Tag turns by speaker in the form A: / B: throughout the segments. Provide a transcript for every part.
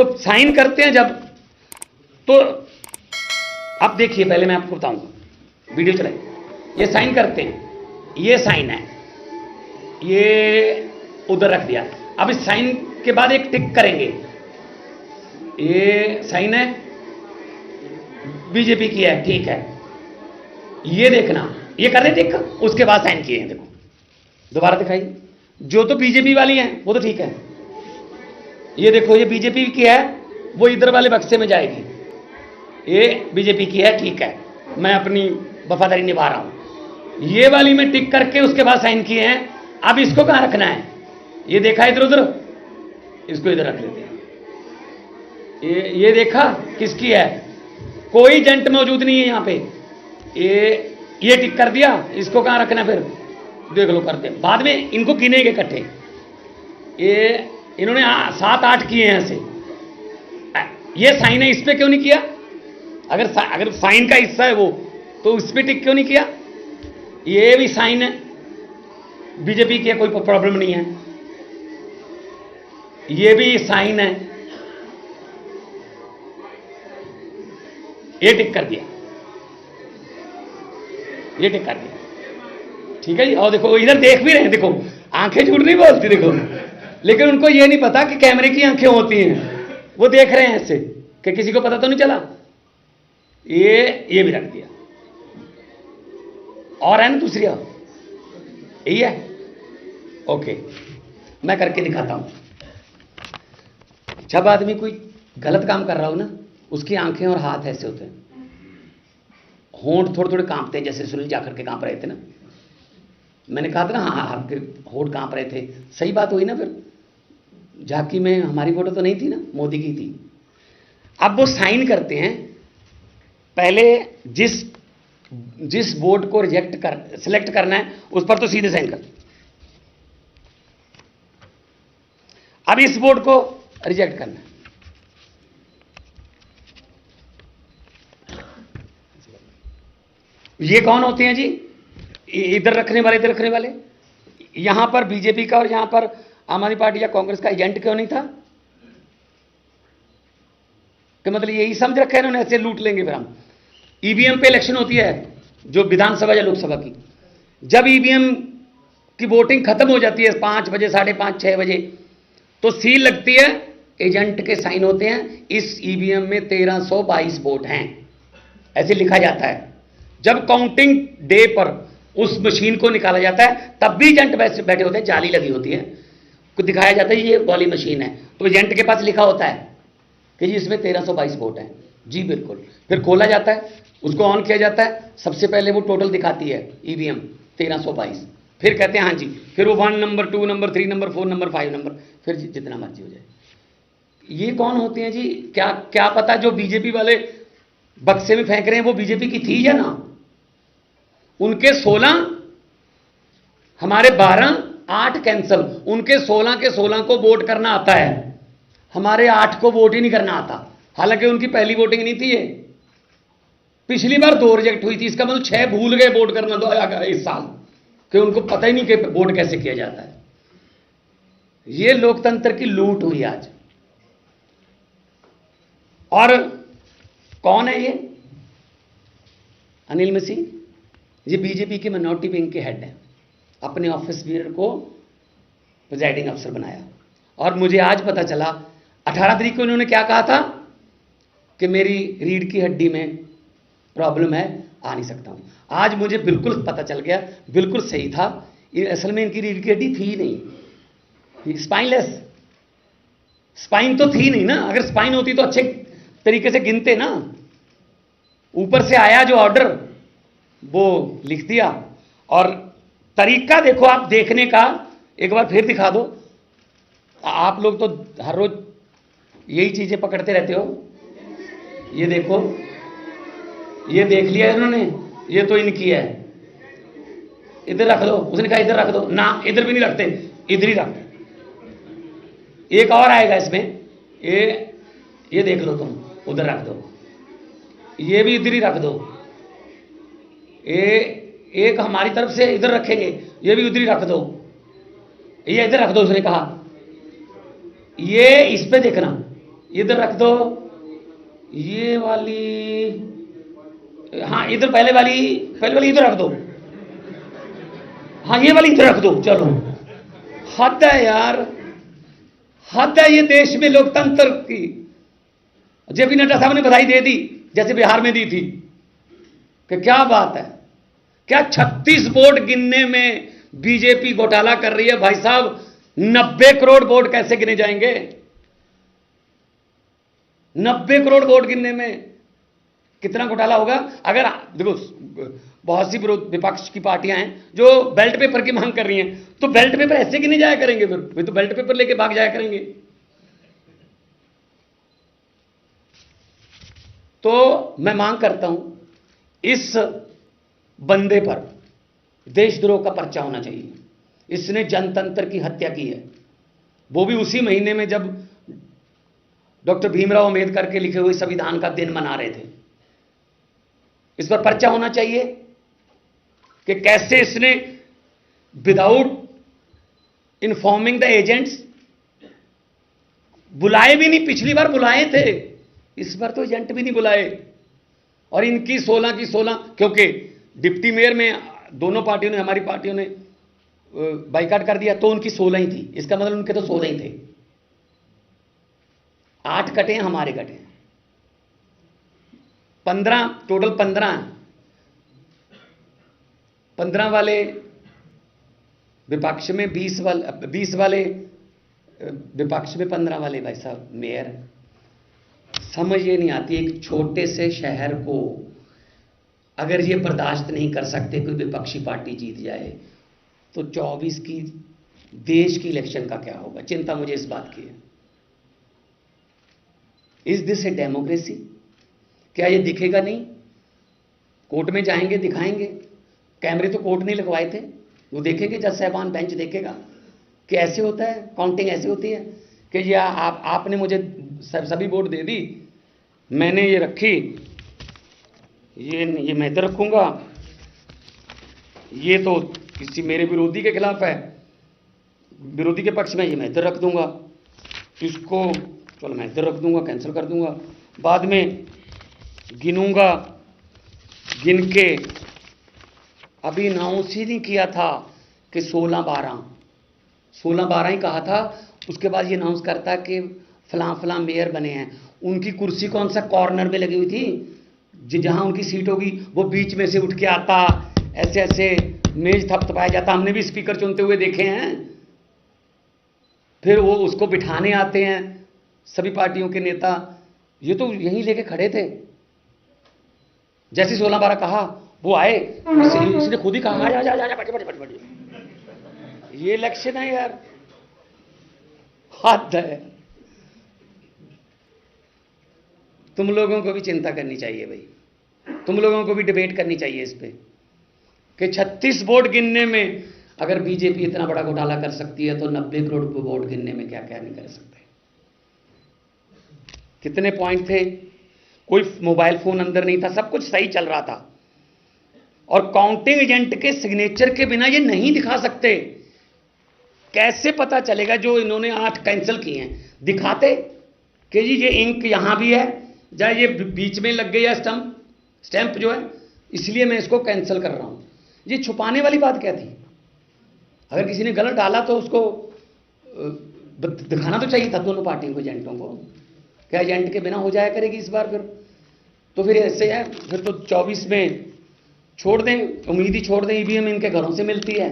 A: तो साइन करते हैं जब, तो अब देखिए, पहले मैं आपको बताऊंगा, वीडियो चलाइए। ये साइन करते हैं, ये साइन है, ये उधर रख दिया। अब इस साइन के बाद एक टिक करेंगे, ये साइन है, बीजेपी की है, ठीक है। ये देखना, ये कर रहे टिक, उसके बाद साइन किए हैं, देखो दोबारा दिखाइए। जो तो बीजेपी वाली हैं वो तो ठीक है, ये देखो ये बीजेपी की है, वो इधर वाले बक्से में जाएगी। ये बीजेपी की है, ठीक है, मैं अपनी वफादारी निभा रहा हूं। ये वाली में टिक करके उसके बाद साइन किए हैं। अब इसको कहां रखना है, ये देखा इधर उधर, इसको इधर रख लेते हैं। ये देखा किसकी है, कोई एजेंट मौजूद नहीं है यहां पे। ये टिक कर दिया, इसको कहां रखना, फिर देख लो करते हैं, बाद में इनको गिनेंगे इकट्ठे। ये इन्होंने 7-8 किए हैं ऐसे। ये साइन है, इस पे क्यों नहीं किया? अगर साइन का हिस्सा है वो, तो उस पे टिक क्यों नहीं किया? ये भी साइन है, बीजेपी की, कोई प्रॉब्लम नहीं है। ये भी साइन है, ये टिक कर दिया, ये टिक कर दिया, ठीक है जी। और देखो इधर देख भी रहे हैं, देखो आंखें झूठ नहीं बोलती, देखो, लेकिन उनको ये नहीं पता कि कैमरे की आंखें होती हैं, वो देख रहे हैं ऐसे कि किसी को पता तो नहीं चला। ये भी रख दिया, और है ना दूसरी, यही है, ओके। मैं करके दिखाता हूं। जब आदमी कोई गलत काम कर रहा हो ना, उसकी आंखें और हाथ ऐसे होते हैं, होंठ थोड़े थोड़े कांपते हैं, जैसे सुनील जाखड़ के कांप रहे थे ना, मैंने कहा था ना, हाँ आपके होंठ कांप रहे थे, सही बात हुई ना। फिर झांकी में हमारी फोटो तो नहीं थी ना, मोदी की थी। अब वो साइन करते हैं, पहले जिस बोर्ड को सिलेक्ट करना है उस पर तो सीधे साइन कर, अब इस बोर्ड को रिजेक्ट करना है। ये कौन होते हैं जी? इधर रखने वाले, इधर रखने वाले। यहां पर बीजेपी का और यहां पर आम आदमी पार्टी या कांग्रेस का एजेंट क्यों नहीं था? कि मतलब यही समझ रखा है इन्होंने, ऐसे लूट लेंगे फिर हम। ईवीएम पे इलेक्शन होती है, जो विधानसभा या लोकसभा की, जब ईवीएम की वोटिंग खत्म हो जाती है 5 बजे, 5:30, 6 बजे, तो सील लगती है, एजेंट के साइन होते हैं। इस ईवीएम में 1322 वोट हैं, ऐसे लिखा जाता है। जब काउंटिंग डे पर उस मशीन को निकाला जाता है, तब भी एजेंट बैठे होते हैं, जाली लगी होती है, को दिखाया जाता है ये वाली मशीन है, तो एजेंट के पास लिखा होता है कि जी इसमें 1322 वोट हैं। जी बिल्कुल। फिर खोला जाता है, उसको ऑन किया जाता है, सबसे पहले वो टोटल दिखाती है ईवीएम 1322, फिर कहते हैं हाँ जी, फिर वो 1 number, 2 number, 3 number, 4 number, 5 number, फिर जितना मर्जी हो जाए। ये कौन होते हैं जी? क्या पता जो बीजेपी वाले बक्से में फेंक रहे हैं वो बीजेपी की थी या ना। उनके 16, हमारे 12, 8 कैंसल, उनके 16 के 16 को वोट करना आता है, हमारे 8 को वोट ही नहीं करना आता। हालांकि उनकी पहली वोटिंग नहीं थी ये, पिछली बार 2 रिजेक्ट हुई थी, इसका मतलब 6 भूल गए वोट करना दो इस साल, कि उनको पता ही नहीं कि वोट कैसे किया जाता है। ये लोकतंत्र की लूट हुई आज। और कौन है ये? अनिल मसीह, ये बीजेपी के मिनॉरिटी विंग के हेड हैं, अपने ऑफिस बियर को प्रिजाइडिंग अफसर बनाया। और मुझे आज पता चला 18 तारीख को इन्होंने क्या कहा था कि मेरी रीढ़ की हड्डी में प्रॉब्लम है, आ नहीं सकता हूं। आज मुझे बिल्कुल पता चल गया, बिल्कुल सही था, असल में इनकी रीढ़ की हड्डी थी नहीं, स्पाइनलेस, स्पाइन तो थी नहीं ना। अगर स्पाइन होती तो अच्छे तरीके से गिनते ना। ऊपर से आया जो ऑर्डर वो लिख दिया। और तरीका देखो आप देखने का, एक बार फिर दिखा दो। आप लोग तो हर रोज यही चीजें पकड़ते रहते हो। ये देखो, ये देख लिया इन्होंने, ये तो इनकी है, इधर रख दो। उसने कहा इधर रख दो ना, इधर भी नहीं रखते, इधर ही रख। एक और आएगा इसमें, ये देख लो तुम, उधर रख दो, ये भी इधर ही रख दो। एक हमारी तरफ से इधर रखेंगे, ये भी उधर ही रख दो, ये इधर रख दो। उसने कहा ये इस पे देखना, इधर रख दो ये वाली, हाँ इधर पहले वाली इधर रख दो, हाँ ये वाली इधर रख दो। चलो हद है यार, हद है ये देश में लोकतंत्र की। जेपी नड्डा साहब ने बधाई दे दी जैसे बिहार में दी थी कि क्या बात है, क्या 36 वोट गिनने में बीजेपी घोटाला कर रही है। भाई साहब 90 करोड़ वोट कैसे गिने जाएंगे? 90 करोड़ वोट गिनने में कितना घोटाला होगा? अगर देखो बहुत सी विपक्ष की पार्टियां हैं जो बेल्ट पेपर की मांग कर रही हैं, तो बेल्ट पेपर ऐसे गिने जाया करेंगे, फिर तो बेल्ट पेपर लेके भाग जाया करेंगे। तो मैं मांग करता हूं इस बंदे पर देशद्रोह का पर्चा होना चाहिए। इसने जनतंत्र की हत्या की है, वो भी उसी महीने में जब डॉक्टर भीमराव अंबेडकर के लिखे हुए संविधान का दिन मना रहे थे। इस पर पर्चा होना चाहिए कि कैसे इसने विदाउट इन्फॉर्मिंग द एजेंट्स, बुलाए भी नहीं, पिछली बार बुलाए थे, इस बार तो एजेंट भी नहीं बुलाए। और इनकी 16 की 16, क्योंकि डिप्टी मेयर में दोनों पार्टियों ने, हमारी पार्टियों ने बाइकाट कर दिया, तो उनकी 16 ही थी। इसका मतलब उनके तो 16 ही थे। 8 कटे हैं, हमारे कटे हैं 15, टोटल 15 हैं। 15 वाले विपक्ष में, 20 वाले विपक्ष में, 15 वाले भाई साहब मेयर। समझ ये नहीं आती, एक छोटे से शहर को अगर ये बर्दाश्त नहीं कर सकते कोई विपक्षी पार्टी जीत जाए, तो 24 की देश की इलेक्शन का क्या होगा? चिंता मुझे इस बात की है। Is this a democracy? क्या ये दिखेगा नहीं? कोर्ट में जाएंगे, दिखाएंगे। कैमरे तो कोर्ट नहीं लगवाए थे, वो देखेंगे, जज साहबान बेंच देखेगा कि ऐसे होता है, काउंटिंग ऐसे होती है कि ये आपने मुझे सभी वोट दे दी, मैंने ये रखी, ये मैं इधर रखूंगा, ये तो किसी मेरे विरोधी के खिलाफ है, विरोधी के पक्ष में, ये मैं इधर रख दूंगा, इसको चलो मैं इधर रख दूंगा, कैंसिल कर दूंगा, बाद में गिनूंगा, गिन के अभी अनाउंस ही नहीं किया था कि 16-12 ही कहा था। उसके बाद ये अनाउंस करता कि फलां मेयर बने हैं। उनकी कुर्सी कौन सा कॉर्नर में लगी हुई थी, जहां उनकी सीट होगी वो बीच में से उठ के आता, ऐसे ऐसे मेज थपथपाया जाता। हमने भी स्पीकर चुनते हुए देखे हैं। फिर वो उसको बिठाने आते हैं सभी पार्टियों के नेता। ये तो यहीं लेके खड़े थे। जैसे 16-12 कहा वो आए, इसने खुद ही कहा जा बैठ। ये इलेक्शन है यार, हद है। तुम लोगों को भी चिंता करनी चाहिए भाई, तुम लोगों को भी डिबेट करनी चाहिए इस पे कि 36 वोट गिनने में अगर बीजेपी इतना बड़ा घोटाला कर सकती है, तो 90 करोड़ वोट गिनने में क्या क्या नहीं कर सकते। कितने पॉइंट थे, कोई मोबाइल फोन अंदर नहीं था, सब कुछ सही चल रहा था। और काउंटिंग एजेंट के सिग्नेचर के बिना ये नहीं दिखा सकते। कैसे पता चलेगा? जो इन्होंने 8 कैंसिल किए हैं, दिखाते कि जी ये इंक यहां भी है, या ये बीच में लग गई है स्टैंप जो है, इसलिए मैं इसको कैंसिल कर रहा हूं। ये छुपाने वाली बात क्या थी? अगर किसी ने गलत डाला तो उसको दिखाना तो चाहिए था दोनों पार्टियों को, एजेंटों को। क्या एजेंट के बिना हो जाया करेगी इस बार? तो फिर ऐसे है, फिर तो 24 में छोड़ दें, उम्मीद ही छोड़ दें। ईवीएम इनके घरों से मिलती है।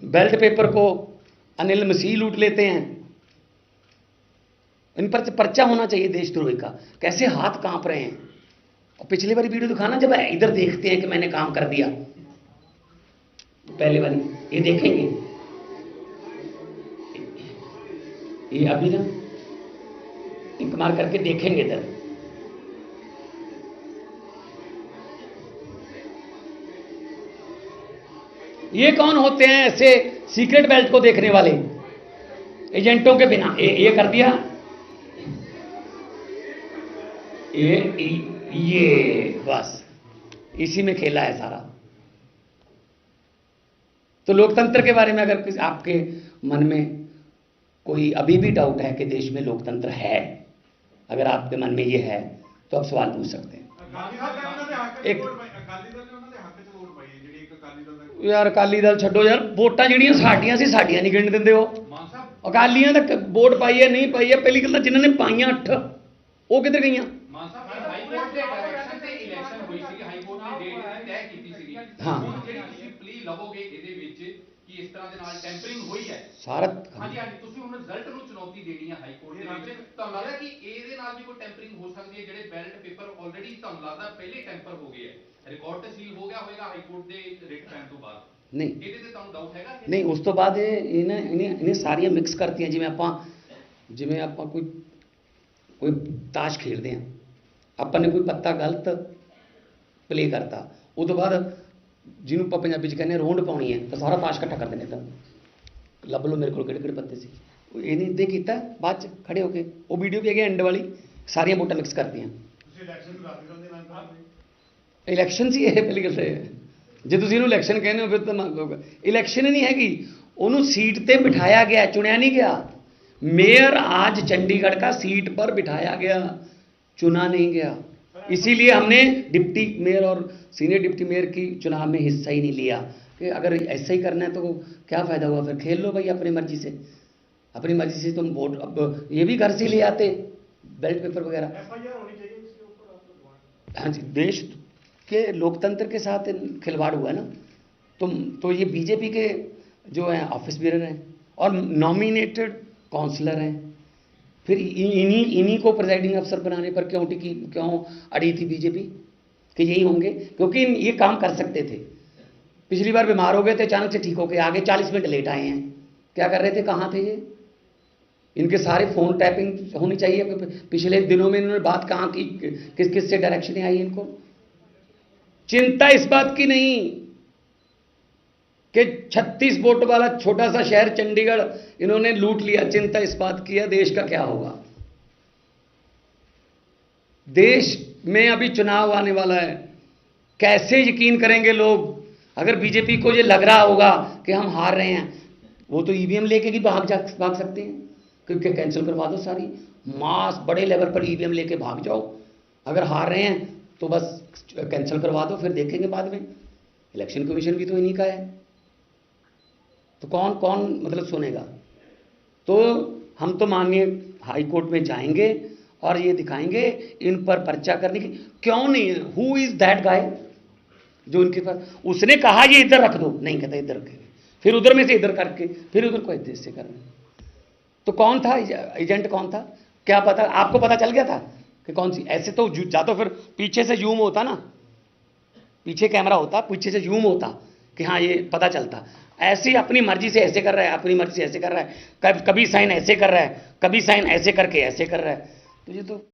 A: बेल्ट पेपर को अनिल मसीह लूट लेते हैं। इन पर पर्चा होना चाहिए देशद्रोही का। कैसे हाथ कांप रहे हैं। और पिछली बारी वीडियो दिखाना, जब इधर देखते हैं कि मैंने काम कर दिया, पहले वाली ये देखेंगे, ये अभी ना इंक मार करके देखेंगे इधर। ये कौन होते हैं ऐसे सीक्रेट बेल्ट को देखने वाले? एजेंटों के बिना ये कर दिया, ये बस इसी में खेला है सारा। तो लोकतंत्र के बारे में अगर आपके मन में कोई अभी भी डाउट है कि देश में लोकतंत्र है, अगर आपके मन में ये है तो आप सवाल पूछ सकते हैं। एक यार अकाली दल छड्डो यार, वोटां ਜਿਹੜੀਆਂ ਸਾਡੀਆਂ ਸੀ ਸਾਡੀਆਂ ਨਹੀਂ ਗਿਣ ਦਿੰਦੇ ਹੋ। ਅਕਾਲੀਆਂ ਦਾ ਵੋਟ ਪਾਈ ਹੈ ਨਹੀਂ ਪਾਈ ਹੈ, ਪਹਿਲੀ ਗੱਲ ਤਾਂ ਜਿਨ੍ਹਾਂ ਨੇ ਪਾਈਆਂ 8 ਉਹ ਕਿੱਧਰ ਗਈਆਂ।
B: ਹਾਈਕੋਰਟ ਦੇ ਡਾਇਰੈਕਸ਼ਨ ਤੇ ਇਲੈਕਸ਼ਨ ਹੋਈ ਸੀ, ਹਾਈਕੋਰਟ ਨੇ ਡੇਟ ਤੈਅ ਕੀਤੀ ਸੀ।
A: ਹਾਂ
B: ਜਿਹੜੀ ਤੁਸੀਂ ਪਲੀ ਲਵੋਗੇ ਇਹਦੇ ਵਿੱਚ ਕਿ ਇਸ ਤਰ੍ਹਾਂ ਦੇ ਨਾਲ ਟੈਂਪਰਿੰਗ ਹੋਈ ਹੈ
A: ਸਾਰਾ।
B: ਹਾਂਜੀ ਹਾਂਜੀ, ਤੁਸੀਂ ਹੁਣ ਰਿਜ਼ਲਟ ਨੂੰ ਚੁਣੌਤੀ ਦੇਣੀ ਹੈ ਹਾਈਕੋਰਟ ਦੇ ਵਿੱਚ। ਤੁਹਾਨੂੰ ਲੱਗਦਾ ਕਿ ਇਹਦੇ ਨਾਲ ਵੀ ਕੋਈ ਟੈਂਪਰਿੰਗ ਹੋ ਸਕਦੀ ਹੈ? ਜਿਹੜੇ ਬੈਲਟ ਪੇਪਰ ਆਲਰੇਡੀ ਤੁਹਾਨੂੰ ਲੱਗਦਾ ਪਹਿਲੇ ਟੈਂਪਰ ਹੋ ਗਏ ਹੈ, ਰਿਕਾਰਡ ਤੇ ਸੀਲ ਹੋ ਗਿਆ ਹੋਵੇਗਾ ਹਾਈਕੋਰਟ ਦੇ ਰਿਟ ਪੈਣ ਤੋਂ ਬਾਅਦ?
A: ਨਹੀਂ
B: ਇਹਦੇ ਤੇ ਤੁਹਾਨੂੰ ਡਾਊਟ ਹੈਗਾ?
A: ਨਹੀਂ, ਉਸ ਤੋਂ ਬਾਅਦ ਇਹਨੇ ਸਾਰੀਆਂ ਮਿਕਸ ਕਰਤੀਆਂ। ਜਿਵੇਂ ਆਪਾਂ ਕੋਈ ਤਾਸ਼ ਖੇਡਦੇ ਹਾਂ, ਆਪਾਂ ਨੇ ਕੋਈ ਪੱਤਾ ਗਲਤ ਪਲੇ ਕਰਤਾ, ਉਹ ਤੋਂ ਬਾਅਦ ਜਿਹਨੂੰ ਆਪਾਂ ਪੰਜਾਬੀ 'ਚ ਕਹਿੰਦੇ ਰੋਂਡ ਪਾਉਣੀ ਹੈ ਤਾਂ ਸਾਰਾ ਤਾਸ਼ ਇਕੱਠਾ ਕਰ ਦਿੰਦੇ। ਤਾਂ ਲੱਭ ਲਓ ਮੇਰੇ ਕੋਲ ਕਿਹੜੇ ਕਿਹੜੇ ਪੱਤੇ ਸੀ। ਇਹਨੇ ਇੱਦਾਂ ਕੀਤਾ, ਬਾਅਦ 'ਚ ਖੜੇ ਹੋ ਕੇ ਉਹ ਵੀਡੀਓ ਵੀ ਹੈਗੀ ਐਂਡ ਵਾਲੀ, ਸਾਰੀਆਂ ਵੋਟਾਂ ਮਿਕਸ ਕਰਤੀਆਂ। ਇਲੈਕਸ਼ਨ ਸੀ ਇਹ, ਪਹਿਲੀ ਗੱਲ ਹੈ। ਜੇ ਤੁਸੀਂ ਇਹਨੂੰ ਇਲੈਕਸ਼ਨ ਕਹਿੰਦੇ ਹੋ ਫਿਰ ਤਾਂ ਮੰਨ ਲਓਗਾ। ਇਲੈਕਸ਼ਨ ਨਹੀਂ ਹੈਗੀ, ਉਹਨੂੰ ਸੀਟ ਤੇ बिठाया गया, चुना नहीं गया। मेयर आज चंडीगढ़ का सीट पर बिठाया गया, चुना नहीं गया। इसीलिए हमने डिप्टी मेयर और सीनियर डिप्टी मेयर की चुनाव में हिस्सा ही नहीं लिया कि अगर ऐसा ही करना है तो क्या फ़ायदा हुआ? फिर खेल लो भाई अपनी मर्जी से, अपनी मर्जी से तुम वोट। अब ये भी घर से ले आते बैलेट पेपर वगैरह। हाँ जी, देश के लोकतंत्र के साथ खिलवाड़ हुआ है ना। तो ये बीजेपी के जो हैं ऑफिस बेरर हैं और नॉमिनेटेड काउंसलर हैं, फिर इन्हीं को प्रेसिडिंग अफसर बनाने पर क्यों अड़ी थी बीजेपी कि यही होंगे? क्योंकि ये काम कर सकते थे। पिछली बार बीमार हो गए थे, अचानक से ठीक हो गए, आगे 40 मिनट लेट आए हैं। क्या कर रहे थे, कहाँ थे ये? इनके सारे फ़ोन टैपिंग होनी चाहिए। पिछले दिनों में इन्होंने बात कहाँ की, किस से डायरेक्शन आई इनको? चिंता इस बात की नहीं कि 36 वोट वाला छोटा सा शहर चंडीगढ़ इन्होंने लूट लिया, चिंता इस बात की है देश का क्या होगा। देश में अभी चुनाव आने वाला है, कैसे यकीन करेंगे लोग? अगर बीजेपी को ये लग रहा होगा कि हम हार रहे हैं, वो तो ईवीएम लेके भी भाग सकते हैं, क्योंकि कैंसिल करवा दो सारी, मास बड़े लेवल पर ईवीएम लेके भाग जाओ। अगर हार रहे हैं तो बस कैंसिल करवा दो, फिर देखेंगे बाद में। इलेक्शन कमीशन भी तो इन्हीं का है, तो कौन मतलब सुनेगा? तो हम तो माननीय हाई कोर्ट में जाएंगे और ये दिखाएंगे इन पर पर्चा करने की क्यों नहीं है। हु इज दैट गाय जो इनके पास? उसने कहा ये इधर रख दो, नहीं कहता इधर रखेंगे, फिर उधर में से इधर करके फिर उधर को इधर से करना। तो कौन था एजेंट, कौन था? क्या पता? आपको पता चल गया था कि कौन सी? ऐसे तो जा तो फिर पीछे से जूम होता ना, पीछे कैमरा होता, पीछे से जूम होता कि हाँ ये पता चलता। ऐसे ही अपनी मर्जी से ऐसे कर रहा है, अपनी मर्जी से ऐसे कर रहा है, कभी साइन ऐसे कर रहा है, कभी साइन ऐसे करके ऐसे कर रहा है। तो ये तो